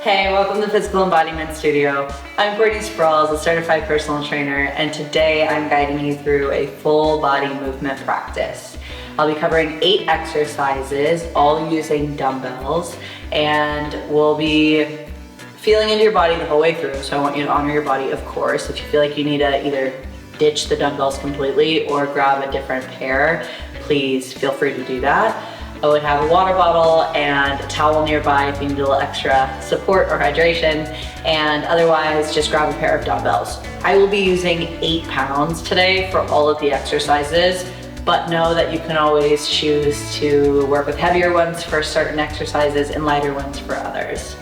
Hey, welcome to Physical Embodiment Studio. I'm Courtney Sprawls, a certified personal trainer, and today I'm guiding you through a full body movement practice. I'll be covering 8 exercises, all using dumbbells, and we'll be feeling into your body the whole way through. So I want you to honor your body, of course. If you feel like you need to either ditch the dumbbells completely or grab a different pair, please feel free to do that. I would have a water bottle and a towel nearby if you need a little extra support or hydration, and otherwise just grab a pair of dumbbells. I will be using 8 pounds today for all of the exercises, but know that you can always choose to work with heavier ones for certain exercises and lighter ones for others.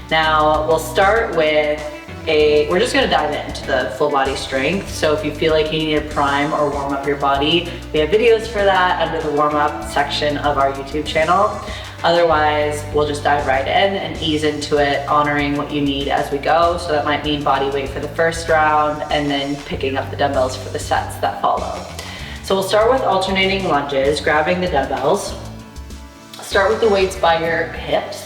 Now we'll start with we're just gonna dive into the full body strength. So if you feel like you need to prime or warm up your body, we have videos for that under the warm up section of our YouTube channel. Otherwise, we'll just dive right in and ease into it, honoring what you need as we go. So that might mean body weight for the first round and then picking up the dumbbells for the sets that follow. So we'll start with alternating lunges, grabbing the dumbbells. Start with the weights by your hips.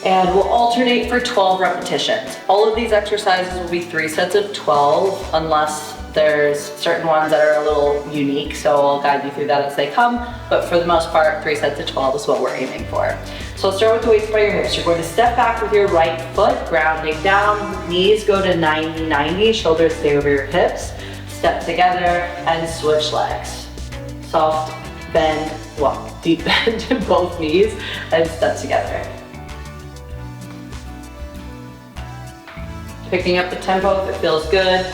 And we'll alternate for 12 repetitions. All of these exercises will be 3 sets of 12, unless there's certain ones that are a little unique, so I'll guide you through that as they come. But for the most part, 3 sets of 12 is what we're aiming for. So let's start with the weights by your hips. You're going to step back with your right foot, grounding down, knees go to 90-90, shoulders stay over your hips, step together and switch legs. Soft bend, well, deep bend in both knees and step together. Picking up the tempo if it feels good.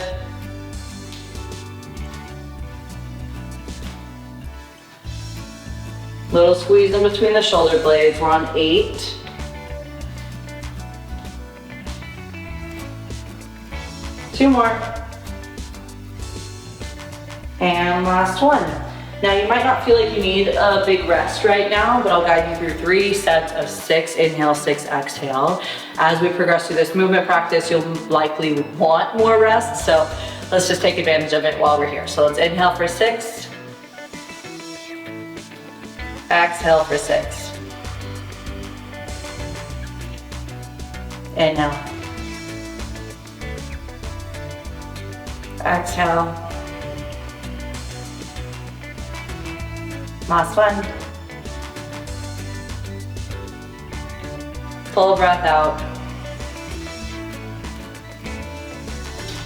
Little squeeze in between the shoulder blades. We're on 8. Two more. And last one. Now you might not feel like you need a big rest right now, but I'll guide you through 3 sets of 6 inhale, 6 exhale. As we progress through this movement practice, you'll likely want more rest, so let's just take advantage of it while we're here. So let's inhale for 6. Exhale for 6. Inhale. Exhale. Last one. Full breath out.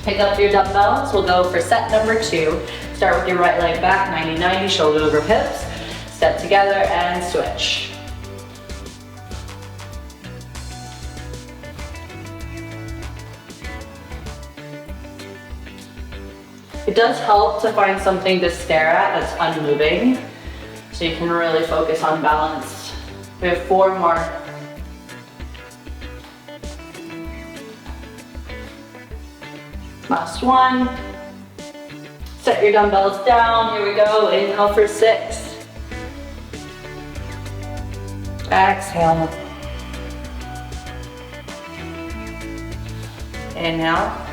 Pick up your dumbbells. We'll go for set number 2. Start with your right leg back, 90-90, shoulder over hips. Step together and switch. It does help to find something to stare at that's unmoving, so you can really focus on balance. We have 4 more. Last one. Set your dumbbells down. Here we go. Inhale for 6. Exhale. Inhale.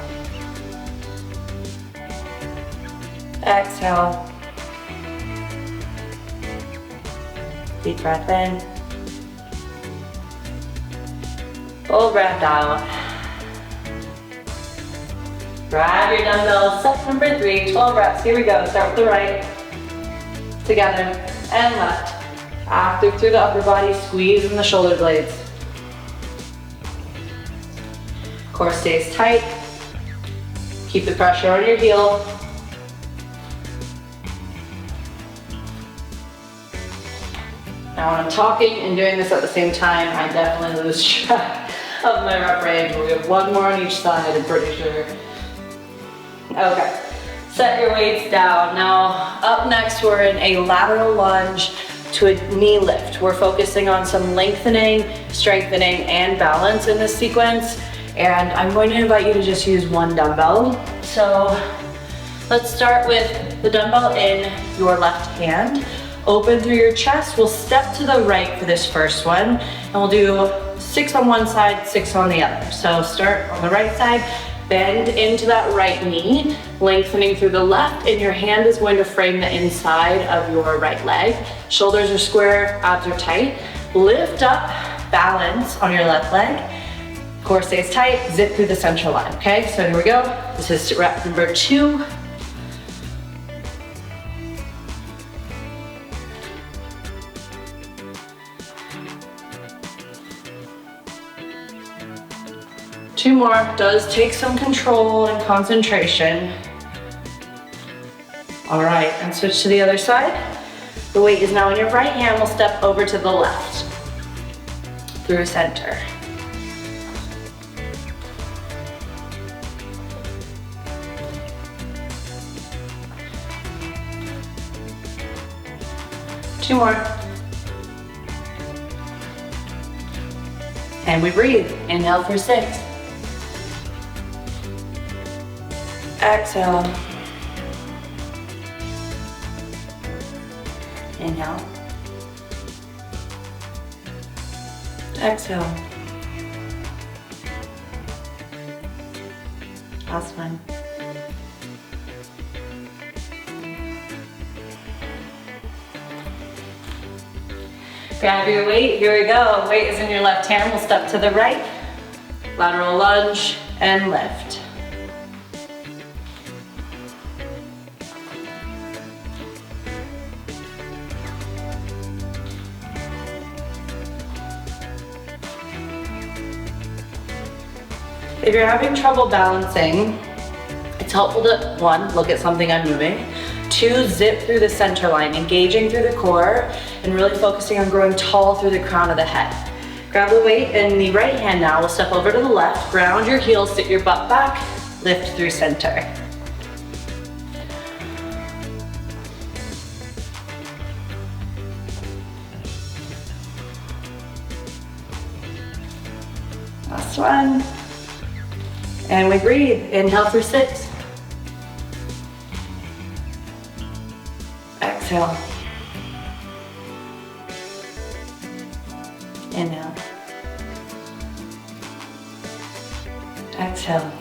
Exhale. Deep breath in. Full breath out. Grab your dumbbells. Set number 3, 12 reps. Here we go. Start with the right. Together and left. Active through the upper body. Squeeze in the shoulder blades. Core stays tight. Keep the pressure on your heel. Now when I'm talking and doing this at the same time, I definitely lose track of my rep range. We have 1 more on each side, I'm pretty sure. Okay, set your weights down. Now up next, we're in a lateral lunge to a knee lift. We're focusing on some lengthening, strengthening, and balance in this sequence. And I'm going to invite you to just use 1 dumbbell. So let's start with the dumbbell in your left hand. Open through your chest. We'll step to the right for this first one, and we'll do 6 on one side, 6 on the other. So start on the right side, bend into that right knee, lengthening through the left, and your hand is going to frame the inside of your right leg. Shoulders are square, abs are tight. Lift up, balance on your left leg. Core stays tight, zip through the central line, okay? So here we go. This is rep number 2. Two more. Does take some control and concentration. All right, and switch to the other side. The weight is now in your right hand. We'll step over to the left through center. Two more. And we breathe. Inhale for 6. Exhale. Inhale. Exhale. Last one. Grab your weight, here we go. Weight is in your left hand, we'll step to the right. Lateral lunge and lift. If you're having trouble balancing, it's helpful to 1, look at something unmoving. 2, zip through the center line, engaging through the core and really focusing on growing tall through the crown of the head. Grab the weight in the right hand now. We'll step over to the left, ground your heels, sit your butt back, lift through center. Last one. And we breathe. Inhale for 6. Exhale. Inhale. Exhale.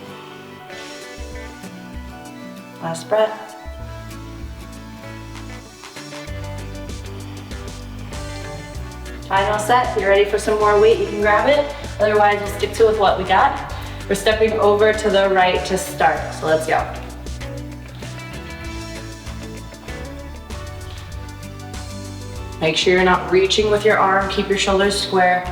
Last breath. Final set. You're ready for some more weight, you can grab it. Otherwise, we'll stick to with what we got. We're stepping over to the right to start, so let's go. Make sure you're not reaching with your arm, keep your shoulders square.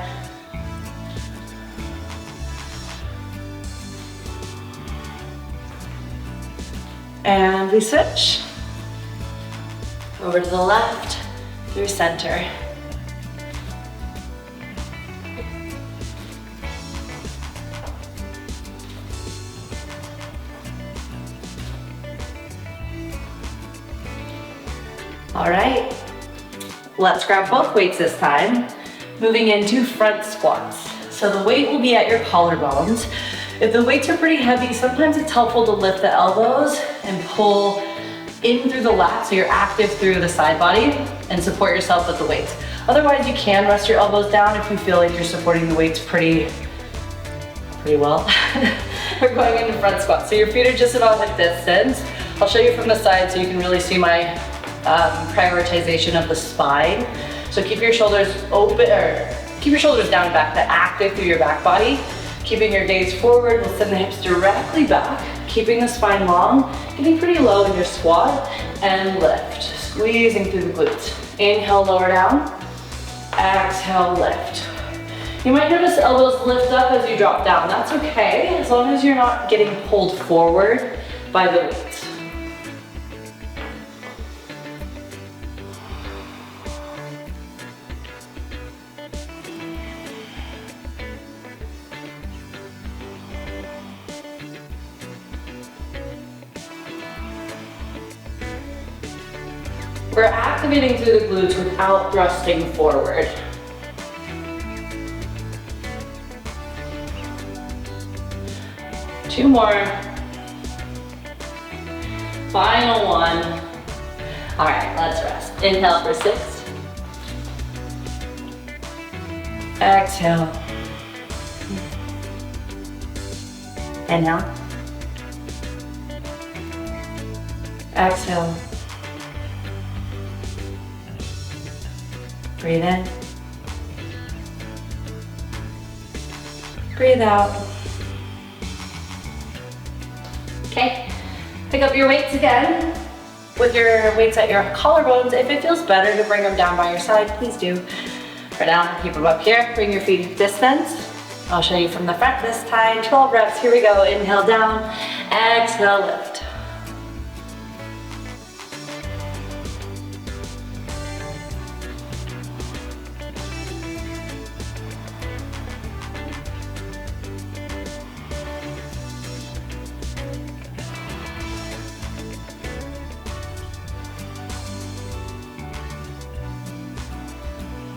And we switch. Over to the left, through center. All right, let's grab both weights this time. Moving into front squats. So the weight will be at your collarbones. If the weights are pretty heavy, sometimes it's helpful to lift the elbows and pull in through the lats so you're active through the side body and support yourself with the weights. Otherwise, you can rest your elbows down if you feel like you're supporting the weights pretty well. We're going into front squat. So your feet are just about hip distance. I'll show you from the side so you can really see my prioritization of the spine. So keep your shoulders open, or keep your shoulders down and back, but active through your back body. Keeping your gaze forward, we'll send the hips directly back, keeping the spine long, getting pretty low in your squat, and lift. Squeezing through the glutes. Inhale, lower down. Exhale, lift. You might notice elbows lift up as you drop down. That's okay, as long as you're not getting pulled forward by the weights. We're activating through the glutes without thrusting forward. Two more. Final one. All right, let's rest. Inhale for 6. Exhale. Inhale. Exhale. Breathe in. Breathe out. Okay, pick up your weights again. With your weights at your collarbones, if it feels better to bring them down by your side, please do. For now, keep them up here. Bring your feet distance. I'll show you from the front this time. 12 reps, here we go. Inhale down, exhale, lift.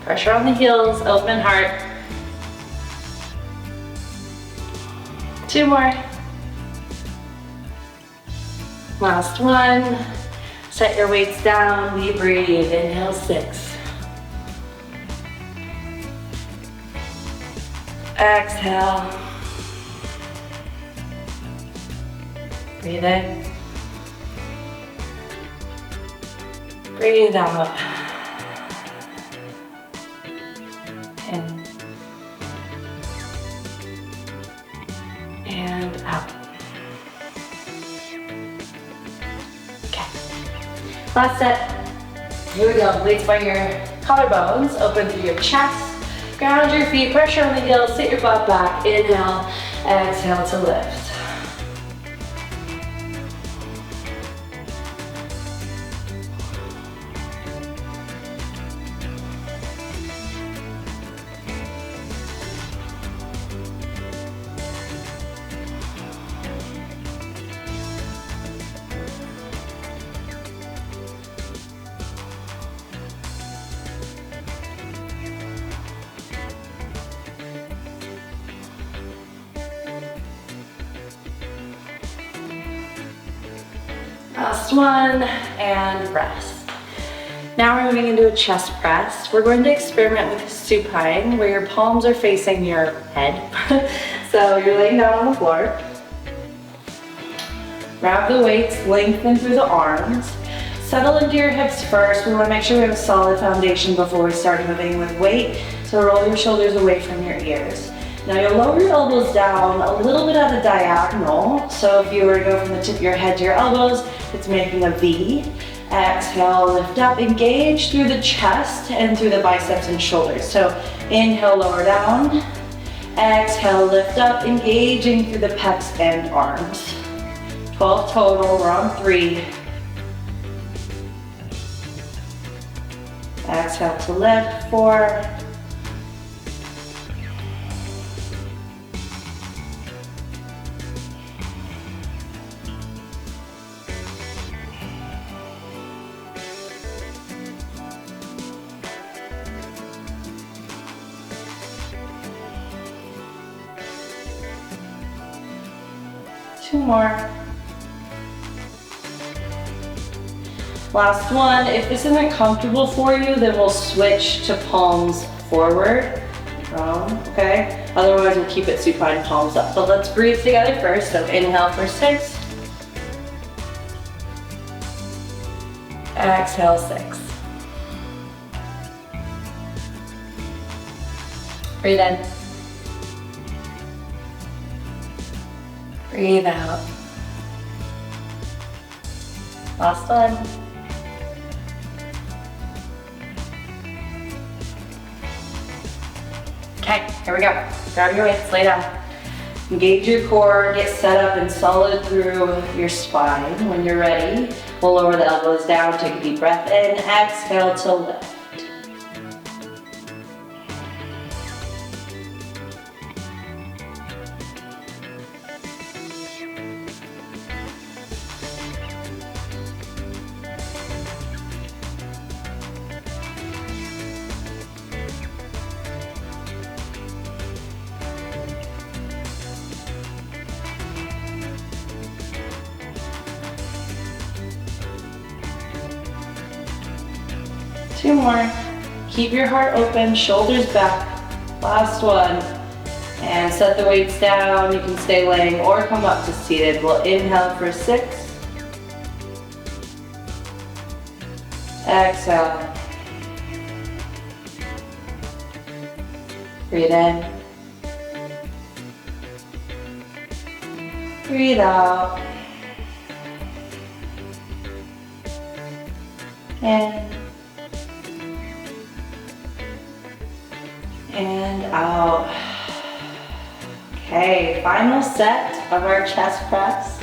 Pressure on the heels, open heart. 2 more. Last one. Set your weights down, we breathe. Inhale, 6. Exhale. Breathe in. Breathe out. In. And out. Okay. Last set. Here we go. Weights by your collarbones. Open through your chest. Ground your feet. Pressure on the heels. Sit your butt back. Inhale. Exhale to lift. Last one, and rest. Now we're moving into a chest press. We're going to experiment with supine, where your palms are facing your head. So you're laying down on the floor. Grab the weights, lengthen through the arms. Settle into your hips first. We want to make sure we have a solid foundation before we start moving with weight. So roll your shoulders away from your ears. Now you'll lower your elbows down a little bit at a diagonal. So if you were to go from the tip of your head to your elbows, it's making a V. Exhale, lift up, engage through the chest and through the biceps and shoulders. So inhale, lower down. Exhale, lift up, engaging through the pecs and arms. 12 total, we're on 3. Exhale to lift, 4. 2 more. Last one. If this isn't comfortable for you, then we'll switch to palms forward. Okay? Otherwise, we'll keep it supine, palms up. So let's breathe together first. So inhale for 6. Exhale, 6. Breathe in. Breathe out. Last one. Okay, here we go. Grab your weights, lay down. Engage your core, get set up and solid through your spine. When you're ready, we'll lower the elbows down, take a deep breath in, exhale to lift. Two more. Keep your heart open, shoulders back. Last one. And set the weights down. You can stay laying or come up to seated. We'll inhale for 6. Exhale. Breathe in. Breathe out. In. And out. Okay, final set of our chest press.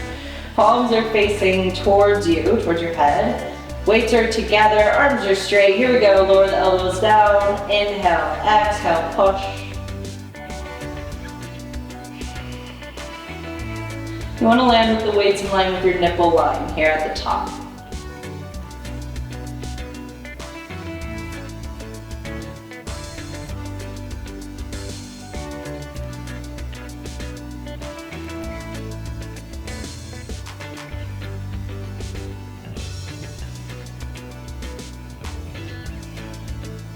Palms are facing towards you, towards your head. Weights are together, arms are straight. Here we go, lower the elbows down. Inhale, exhale, push. You want to land with the weights in line with your nipple line here at the top.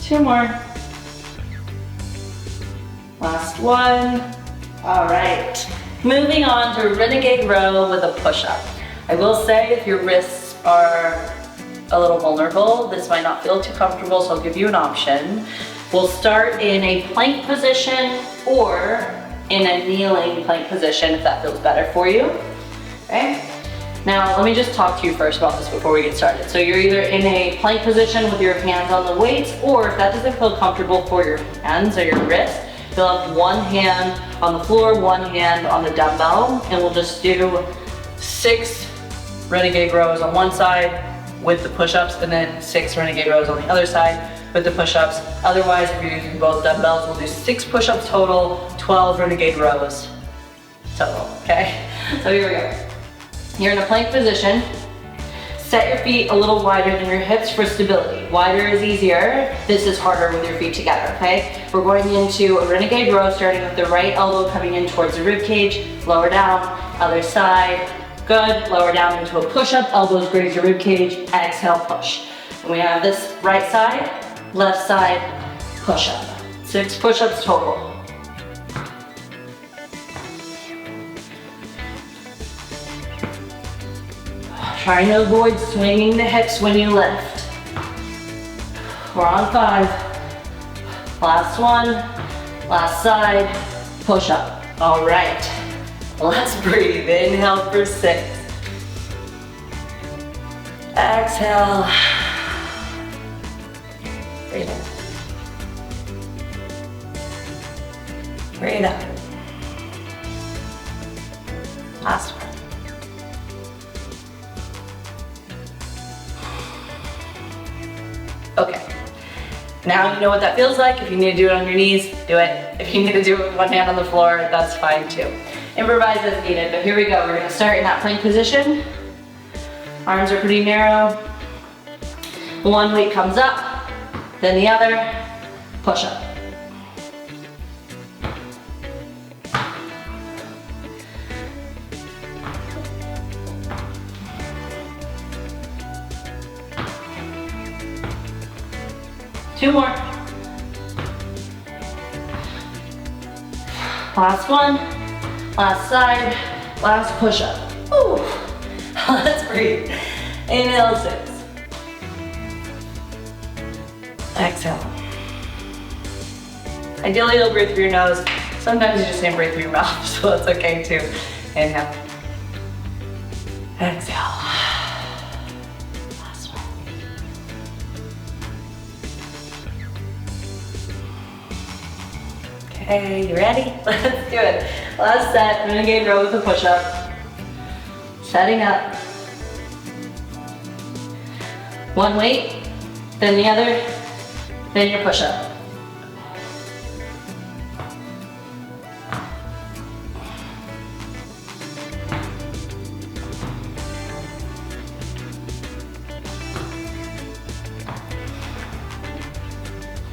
Two more. Last one. All right. Moving on to Renegade row with a push-up. I will say if your wrists are a little vulnerable, this might not feel too comfortable, so I'll give you an option. We'll start in a plank position or in a kneeling plank position if that feels better for you. Okay? Now, let me just talk to you first about this before we get started. So you're either in a plank position with your hands on the weights, or if that doesn't feel comfortable for your hands or your wrists, you'll have one hand on the floor, one hand on the dumbbell, and we'll just do 6 Renegade rows on one side with the push-ups, and then 6 Renegade rows on the other side with the push-ups. Otherwise, if you're using both dumbbells, we'll do 6 push-ups total, 12 Renegade rows total, okay? So here we go. You're in a plank position. Set your feet a little wider than your hips for stability. Wider is easier. This is harder with your feet together, okay? We're going into a Renegade row, starting with the right elbow coming in towards the rib cage. Lower down, other side. Good. Lower down into a push-up. Elbows graze your rib cage. Exhale, push. And we have this right side, left side, push-up. 6 push-ups total. Trying to avoid swinging the hips when you lift. We're on 5. Last one, last side, push up. All right, let's breathe. Inhale for 6. Exhale. Breathe in. Breathe out. Last one. Okay, now you know what that feels like. If you need to do it on your knees, do it. If you need to do it with one hand on the floor, that's fine too. Improvise as needed, but here we go. We're gonna start in that plank position. Arms are pretty narrow. One weight comes up, then the other, push up. Two more. Last one, last side, last push up. Ooh. Let's breathe. Inhale, 6. Exhale. Ideally, you'll breathe through your nose. Sometimes you just can't breathe through your mouth, so that's okay too. Inhale. Exhale. Okay, you ready? Let's do it. Last set, Renegade row with a push-up. Setting up. One weight, then the other, then your push-up.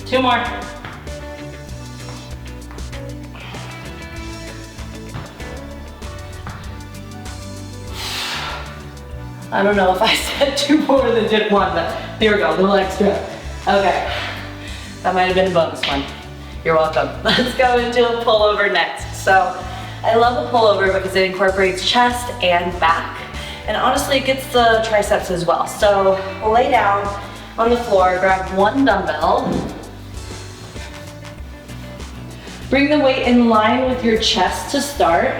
Two more. I don't know if I said 2 more than did 1, but here we go, a little extra. Okay, that might have been a bonus one. You're welcome. Let's go into a pullover next. So I love a pullover because it incorporates chest and back, and honestly it gets the triceps as well. So lay down on the floor, grab 1 dumbbell, bring the weight in line with your chest to start.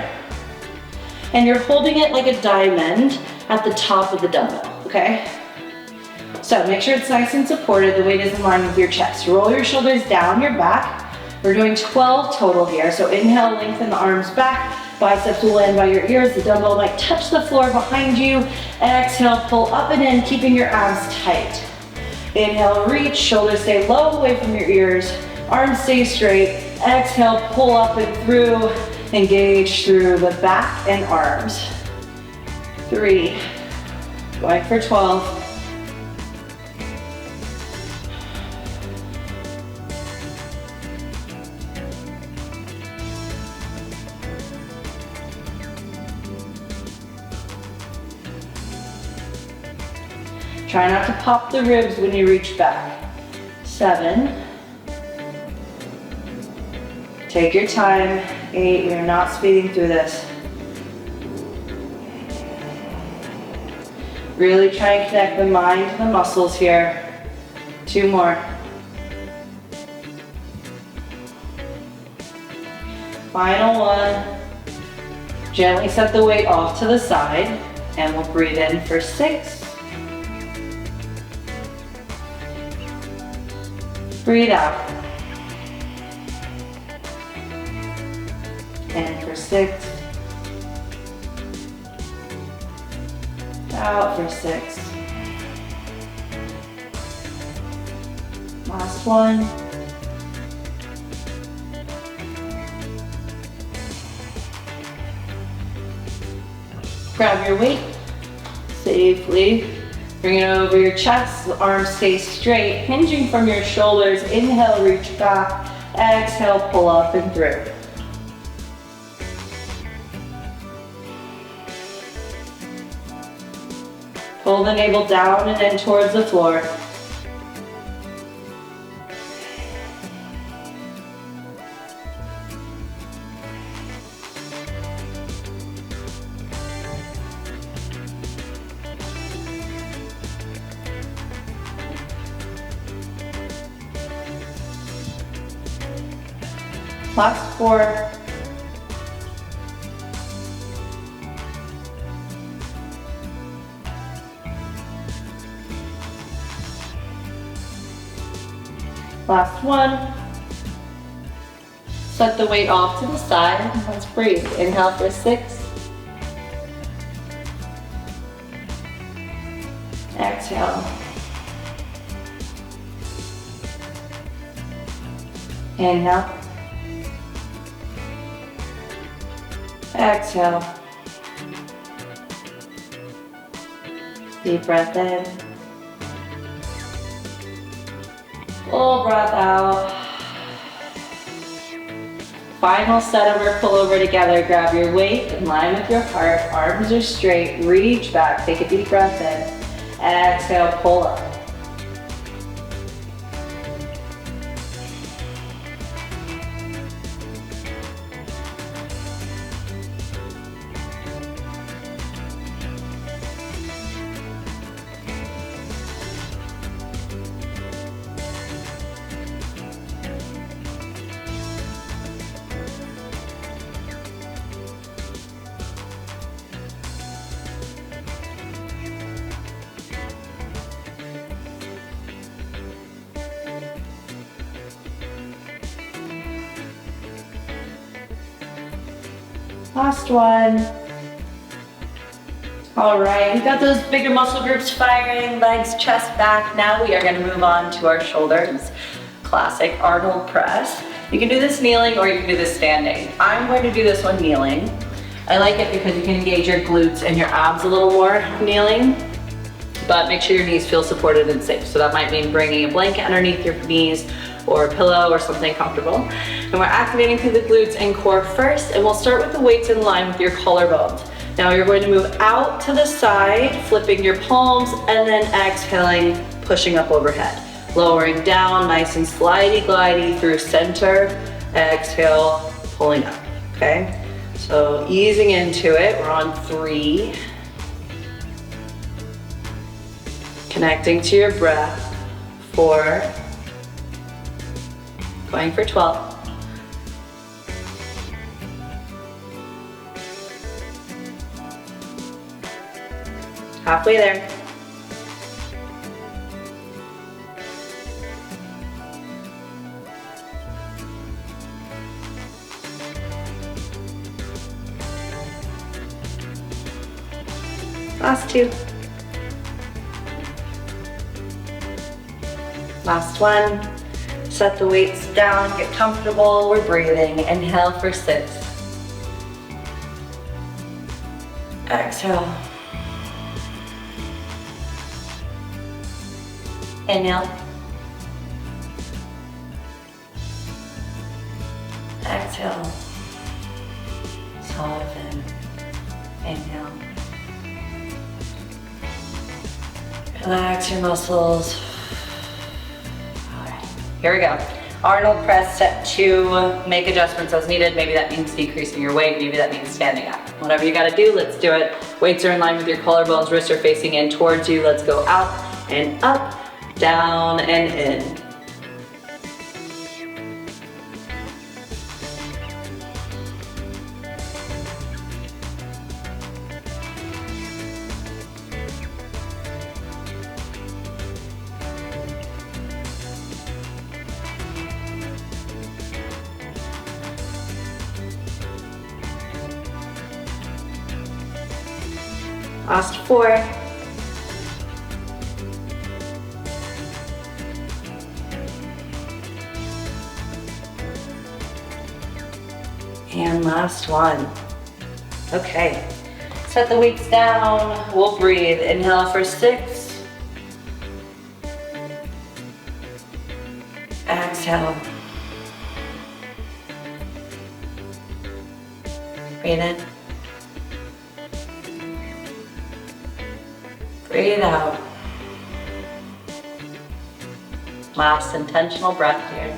and you're holding it like a diamond at the top of the dumbbell, okay? So make sure it's nice and supported, the weight is in line with your chest. Roll your shoulders down your back. We're doing 12 total here, so inhale, lengthen the arms back, biceps will land by your ears, the dumbbell might touch the floor behind you. Exhale, pull up and in, keeping your abs tight. Inhale, reach, shoulders stay low away from your ears, arms stay straight. Exhale, pull up and through, engage through the back and arms. 3, going for 12. Try not to pop the ribs when you reach back. 7. Take your time. 8, we are not speeding through this. Really try and connect the mind to the muscles here. 2 more. Final 1. Gently set the weight off to the side, and we'll breathe in for 6. Breathe out. In for 6. Out for 6. Last one. Grab your weight safely. Bring it over your chest, the arms stay straight, hinging from your shoulders. Inhale, reach back. Exhale, pull up and through. Pull the navel down and in towards the floor. Last 4. Last 1. Set the weight off to the side. Let's breathe. Inhale for 6. Exhale. Inhale. Exhale. Deep breath in. Full breath out. Final set of our pullover together. Grab your weight in line with your heart. Arms are straight. Reach back. Take a deep breath in. Exhale, pull up. Last one. All right, we've got those bigger muscle groups firing, legs, chest, back. Now we are gonna move on to our shoulders. Classic Arnold press. You can do this kneeling or you can do this standing. I'm going to do this one kneeling. I like it because you can engage your glutes and your abs a little more kneeling, but make sure your knees feel supported and safe. So that might mean bringing a blanket underneath your knees or a pillow or something comfortable. And we're activating through the glutes and core first, and we'll start with the weights in line with your collarbones. Now you're going to move out to the side, flipping your palms, and then exhaling, pushing up overhead. Lowering down, nice and slidey glidey through center. Exhale, pulling up, okay? So easing into it, we're on 3. Connecting to your breath, 4. Going for 12. Halfway there. Last two. Last one. Set the weights down, get comfortable. We're breathing. Inhale for 6. Exhale. Inhale. Exhale. Soften. Inhale. Relax your muscles. All right, here we go. Arnold press, step 2. Make adjustments as needed. Maybe that means decreasing your weight. Maybe that means standing up. Whatever you gotta do, let's do it. Weights are in line with your collarbones. Wrists are facing in towards you. Let's go out and up, down and in. Last 4. And last 1. Okay. Set the weights down. We'll breathe. Inhale for 6. Exhale. Breathe in. Breathe out. Last intentional breath here.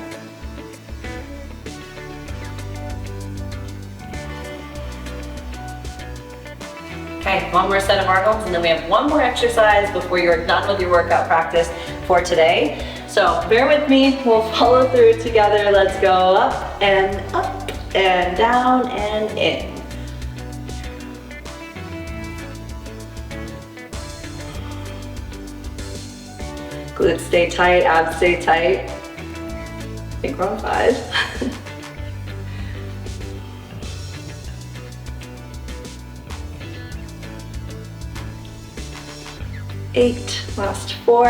Okay, one more set of Arnold's and then we have one more exercise before you're done with your workout practice for today. So bear with me, we'll follow through together. Let's go up and down and in. Glutes stay tight, abs stay tight. I think we're on 5. 8, last 4.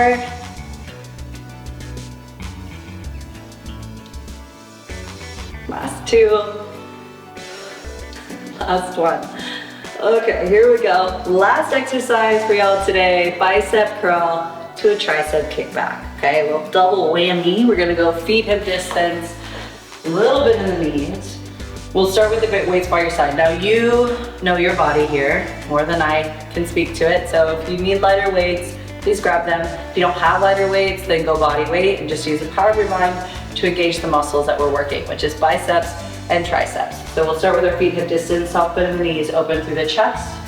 Last 2. Last 1. Okay, here we go. Last exercise for y'all today, bicep curl to a tricep kickback. Okay, a little double whammy. We're gonna go feet hip distance, a little bit in the knees. We'll start with the weights by your side. Now you know your body here more than I can speak to it. So if you need lighter weights, please grab them. If you don't have lighter weights, then go body weight and just use the power of your mind to engage the muscles that we're working, which is biceps and triceps. So we'll start with our feet hip distance, soft bend in the knees, open through the chest.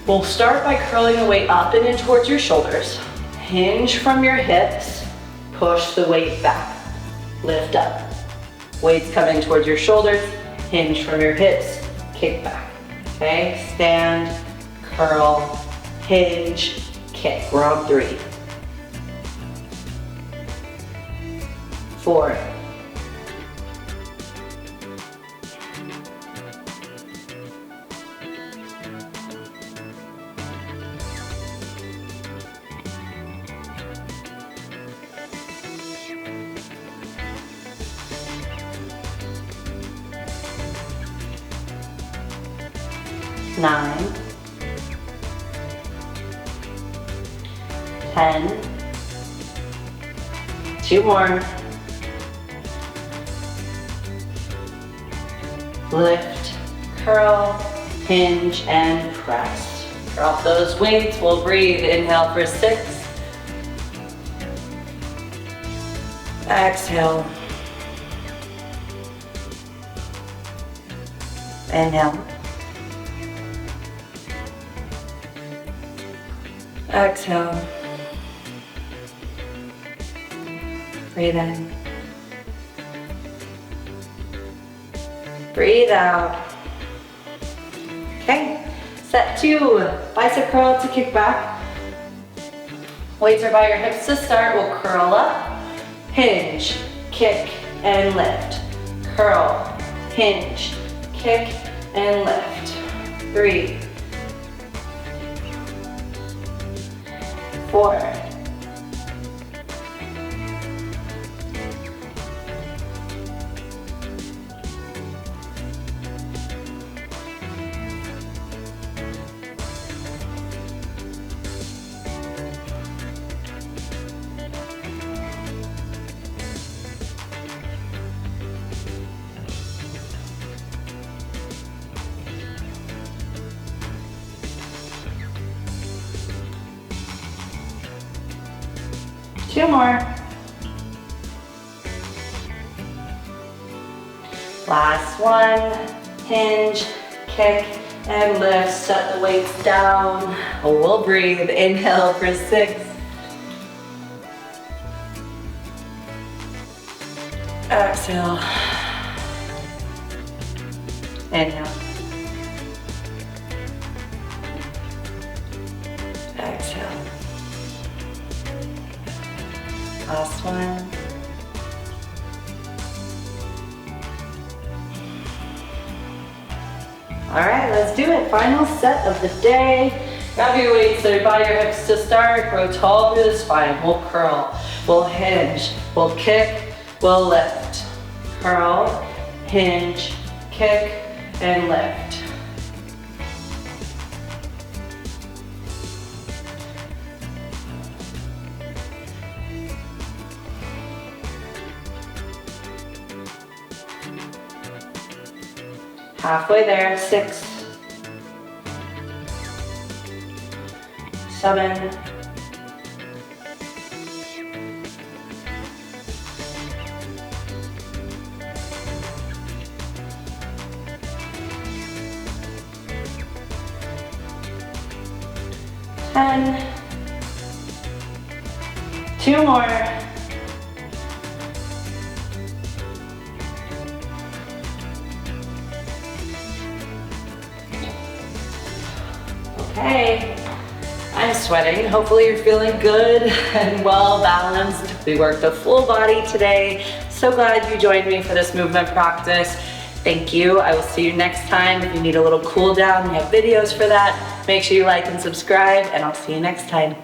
We'll start by curling the weight up and in towards your shoulders. Hinge from your hips, push the weight back, lift up. Weights coming towards your shoulders, hinge from your hips, kick back. Okay, stand, curl, hinge, kick. We're on 3. 4. 9, 10, 2 more, lift, curl, hinge, and press. Drop those weights, we'll breathe, inhale for 6, exhale, inhale, exhale, breathe in, breathe out. Okay, Set 2, bicep curl to kickback. Weights are by your hips to start. We'll curl up, hinge, kick, and lift. Curl, hinge, kick, and lift. 3, 4, 2 more. Last one, hinge, kick, and lift. Set the weights down. We'll breathe. Inhale for 6. Exhale. Inhale. Exhale. Last one. All right, let's do it. Final set of the day. Grab your weights, they're by your hips to start. Grow tall through the spine. We'll curl, we'll hinge, we'll kick, we'll lift. Curl, hinge, kick, and lift. Halfway there, 6, 7, 10, 2 more. Okay, I'm sweating. Hopefully you're feeling good and well balanced. We worked a full body today. So glad you joined me for this movement practice. Thank you. I will see you next time. If you need a little cool down, we have videos for that. Make sure you like and subscribe, and I'll see you next time.